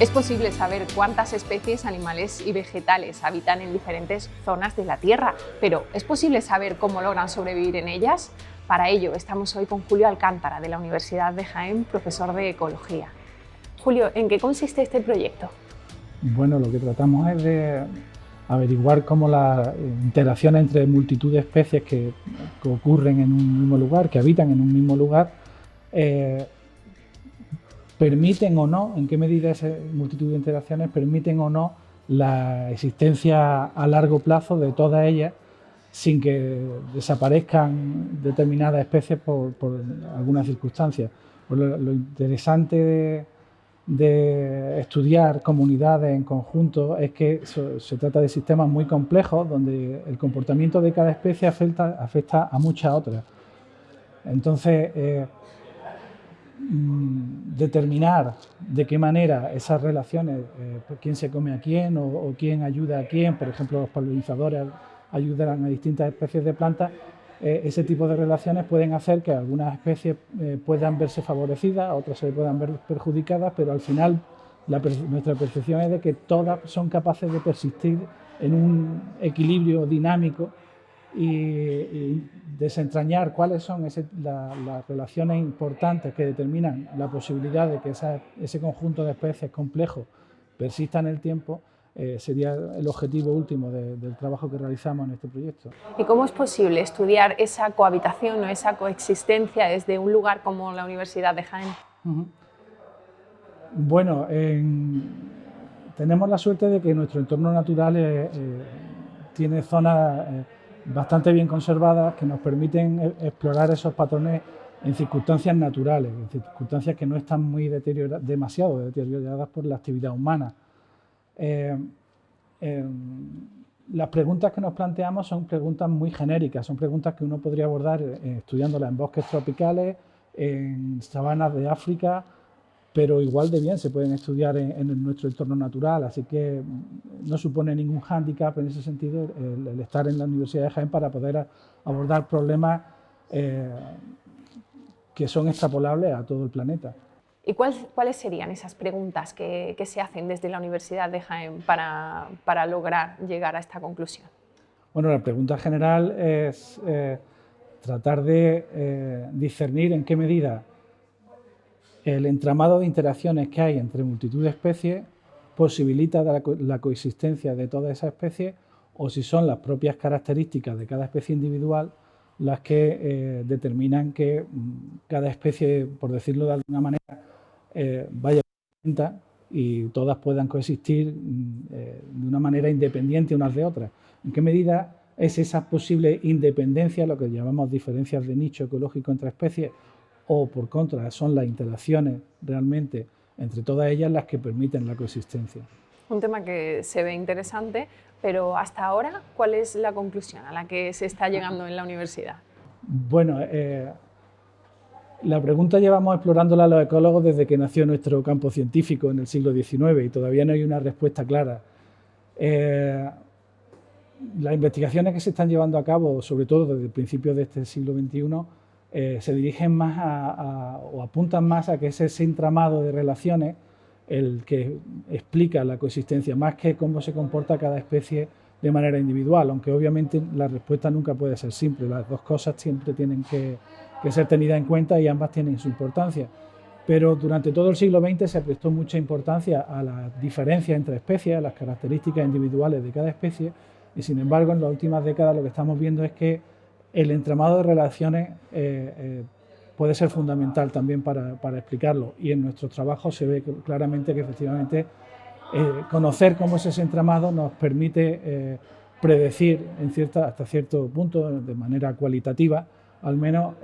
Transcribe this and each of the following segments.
Es posible saber cuántas especies animales y vegetales habitan en diferentes zonas de la Tierra, pero ¿es posible saber cómo logran sobrevivir en ellas? Para ello estamos hoy con Julio Alcántara, de la Universidad de Jaén, profesor de Ecología. Julio, ¿en qué consiste este proyecto? Bueno, lo que tratamos es de averiguar cómo las interacciones entre multitud de especies que ocurren en un mismo lugar, que habitan en un mismo lugar, permiten o no, en qué medida esa multitud de interacciones permiten o no la existencia a largo plazo de todas ellas sin que desaparezcan determinadas especies por algunas circunstancias. Pues lo interesante de estudiar comunidades en conjunto es que se trata de sistemas muy complejos donde el comportamiento de cada especie afecta a muchas otras. Entonces, determinar de qué manera esas relaciones, quién se come a quién o quién ayuda a quién, por ejemplo, los polinizadores ayudan a distintas especies de plantas, ese tipo de relaciones pueden hacer que algunas especies puedan verse favorecidas, otras se puedan ver perjudicadas, pero al final nuestra percepción es de que todas son capaces de persistir en un equilibrio dinámico y desentrañar cuáles son las relaciones importantes que determinan la posibilidad de que ese conjunto de especies complejos persista en el tiempo, sería el objetivo último del trabajo que realizamos en este proyecto. ¿Y cómo es posible estudiar esa cohabitación o esa coexistencia desde un lugar como la Universidad de Jaén? Bueno, tenemos la suerte de que nuestro entorno natural tiene zonas bastante bien conservadas que nos permiten explorar esos patrones en circunstancias naturales, en circunstancias que no están muy demasiado deterioradas por la actividad humana. Las preguntas que nos planteamos son preguntas muy genéricas, son preguntas que uno podría abordar estudiándolas en bosques tropicales, en sabanas de África, pero igual de bien se pueden estudiar en nuestro entorno natural, así que no supone ningún hándicap en ese sentido el estar en la Universidad de Jaén para poder abordar problemas que son extrapolables a todo el planeta. ¿Y cuáles serían esas preguntas que se hacen desde la Universidad de Jaén para lograr llegar a esta conclusión? Bueno, la pregunta general es tratar de discernir en qué medida el entramado de interacciones que hay entre multitud de especies posibilita la coexistencia de todas esas especies o si son las propias características de cada especie individual las que determinan que cada especie, por decirlo de alguna manera, vaya distinta y todas puedan coexistir de una manera independiente unas de otras. ¿En qué medida es esa posible independencia, lo que llamamos diferencias de nicho ecológico entre especies, o por contra son las interacciones realmente entre todas ellas las que permiten la coexistencia? Un tema que se ve interesante, pero hasta ahora, ¿cuál es la conclusión a la que se está llegando en la universidad? Bueno, la pregunta llevamos explorándola los ecólogos desde que nació nuestro campo científico en el siglo XIX y todavía no hay una respuesta clara. Las investigaciones que se están llevando a cabo, sobre todo desde el principio de este siglo XXI, se dirigen más o apuntan más a que es ese entramado de relaciones el que explica la coexistencia, más que cómo se comporta cada especie de manera individual, aunque obviamente la respuesta nunca puede ser simple, las dos cosas siempre tienen que ser tenidas en cuenta y ambas tienen su importancia. Pero durante todo el siglo XX se prestó mucha importancia a las diferencias entre especies, a las características individuales de cada especie, y sin embargo en las últimas décadas lo que estamos viendo es que el entramado de relaciones puede ser fundamental también para explicarlo, y en nuestros trabajos se ve claramente que efectivamente conocer cómo es ese entramado nos permite predecir hasta cierto punto, de manera cualitativa, al menos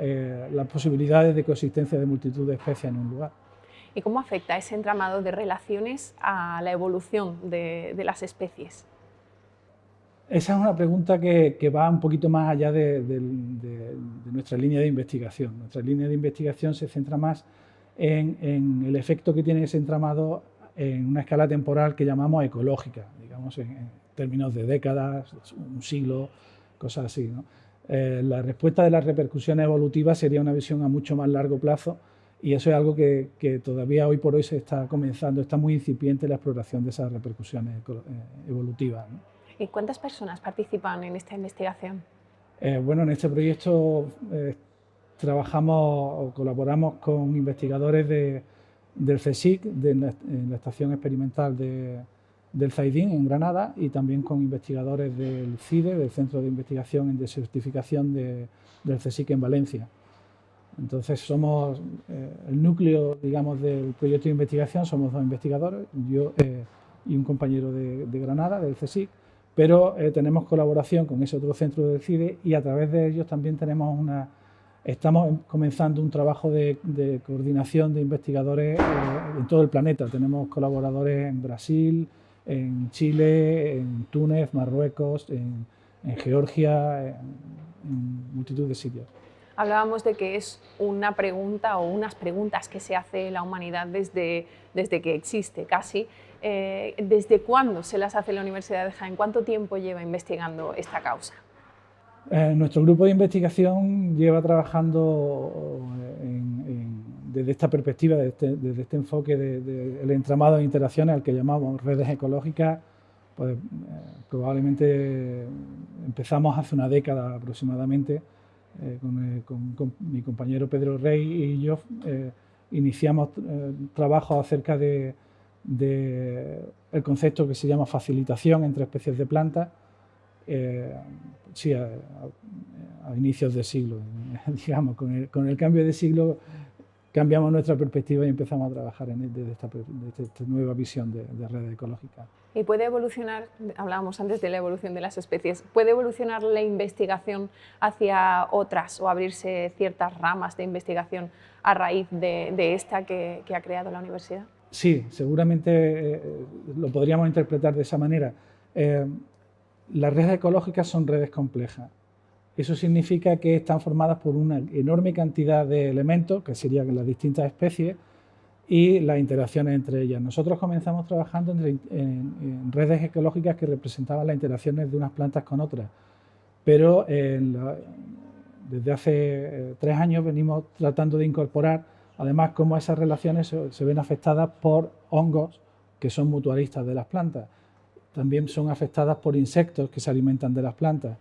las posibilidades de coexistencia de multitud de especies en un lugar. ¿Y cómo afecta ese entramado de relaciones a la evolución de las especies? Esa es una pregunta que va un poquito más allá de nuestra línea de investigación. Nuestra línea de investigación se centra más en el efecto que tiene ese entramado en una escala temporal que llamamos ecológica, digamos en términos de décadas, un siglo, cosas así, ¿no? La respuesta de las repercusiones evolutivas sería una visión a mucho más largo plazo Y eso es algo que todavía hoy por hoy se está comenzando, está muy incipiente la exploración de esas repercusiones evolutivas, ¿no? ¿Y cuántas personas participan en esta investigación? Bueno, en este proyecto trabajamos o colaboramos con investigadores del CSIC, en la Estación Experimental del Zaidín, en Granada, y también con investigadores del CIDE, del Centro de Investigación y Desertificación del CSIC en Valencia. Entonces somos el núcleo, digamos, del proyecto de investigación, somos 2 investigadores, yo y un compañero de Granada, del CSIC, pero tenemos colaboración con ese otro centro del CIDE y a través de ellos también estamos comenzando un trabajo de coordinación de investigadores en todo el planeta. Tenemos colaboradores en Brasil, en Chile, en Túnez, Marruecos, en Georgia, en multitud de sitios. Hablábamos de que es una pregunta o unas preguntas que se hace la humanidad desde que existe casi. ¿Desde cuándo se las hace la Universidad de Jaén? ¿Cuánto tiempo lleva investigando esta causa? Nuestro grupo de investigación lleva trabajando desde esta perspectiva, desde este enfoque del entramado de interacciones al que llamamos redes ecológicas, pues probablemente empezamos hace una década aproximadamente. Con mi compañero Pedro Rey y yo iniciamos trabajos acerca del concepto que se llama facilitación entre especies de plantas, sí, a inicios de siglo, digamos, con el cambio de siglo cambiamos nuestra perspectiva y empezamos a trabajar desde esta nueva visión de redes ecológicas. ¿Y puede evolucionar, hablábamos antes de la evolución de las especies, puede evolucionar la investigación hacia otras o abrirse ciertas ramas de investigación a raíz de esta que ha creado la universidad? Sí, seguramente lo podríamos interpretar de esa manera. Las redes ecológicas son redes complejas. Eso significa que están formadas por una enorme cantidad de elementos, que serían las distintas especies, y las interacciones entre ellas. Nosotros comenzamos trabajando en redes ecológicas que representaban las interacciones de unas plantas con otras, pero desde hace 3 años venimos tratando de incorporar, además, cómo esas relaciones se ven afectadas por hongos que son mutualistas de las plantas. También son afectadas por insectos que se alimentan de las plantas.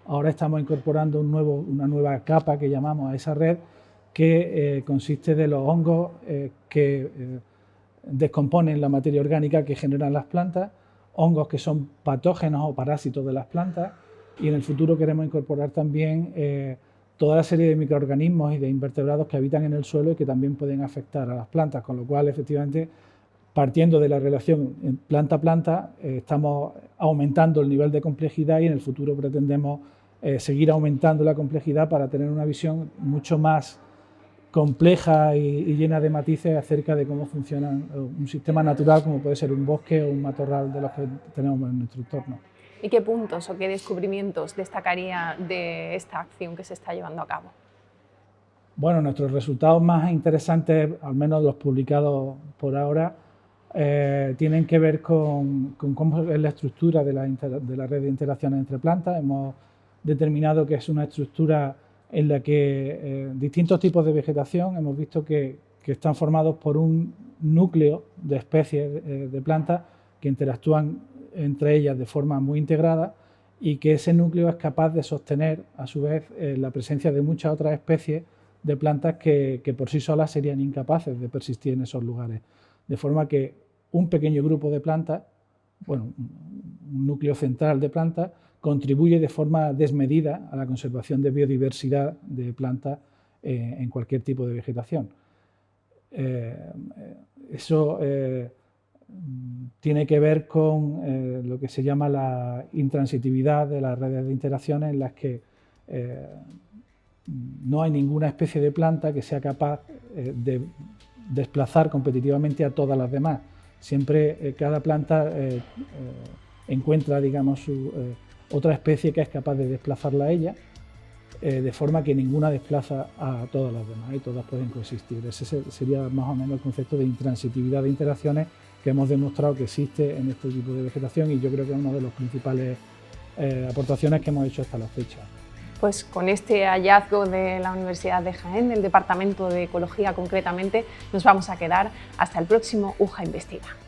Ahora estamos incorporando una nueva capa que llamamos a esa red, que consiste de los hongos que descomponen la materia orgánica que generan las plantas, hongos que son patógenos o parásitos de las plantas, y en el futuro queremos incorporar también toda la serie de microorganismos y de invertebrados que habitan en el suelo y que también pueden afectar a las plantas, con lo cual, efectivamente, partiendo de la relación planta-planta, estamos aumentando el nivel de complejidad y en el futuro pretendemos seguir aumentando la complejidad para tener una visión mucho más compleja y llena de matices acerca de cómo funciona un sistema natural como puede ser un bosque o un matorral de los que tenemos en nuestro entorno. ¿Y qué puntos o qué descubrimientos destacaría de esta acción que se está llevando a cabo? Bueno, nuestros resultados más interesantes, al menos los publicados por ahora, tienen que ver con cómo es la estructura de la red de interacciones entre plantas. Hemos determinado que es una estructura en la que distintos tipos de vegetación hemos visto que están formados por un núcleo de especies de plantas que interactúan entre ellas de forma muy integrada y que ese núcleo es capaz de sostener a su vez la presencia de muchas otras especies de plantas que por sí solas serían incapaces de persistir en esos lugares. De forma que un pequeño grupo de plantas, bueno, un núcleo central de plantas, contribuye de forma desmedida a la conservación de biodiversidad de plantas en cualquier tipo de vegetación. Eso tiene que ver con lo que se llama la intransitividad de las redes de interacciones, en las que no hay ninguna especie de planta que sea capaz de desplazar competitivamente a todas las demás. Siempre cada planta encuentra, digamos, otra especie que es capaz de desplazarla a ella, de forma que ninguna desplaza a todas las demás y todas pueden coexistir. Ese sería más o menos el concepto de intransitividad de interacciones que hemos demostrado que existe en este tipo de vegetación y yo creo que es una de las principales aportaciones que hemos hecho hasta la fecha. Pues con este hallazgo de la Universidad de Jaén, del Departamento de Ecología concretamente, nos vamos a quedar hasta el próximo UJA Investiga.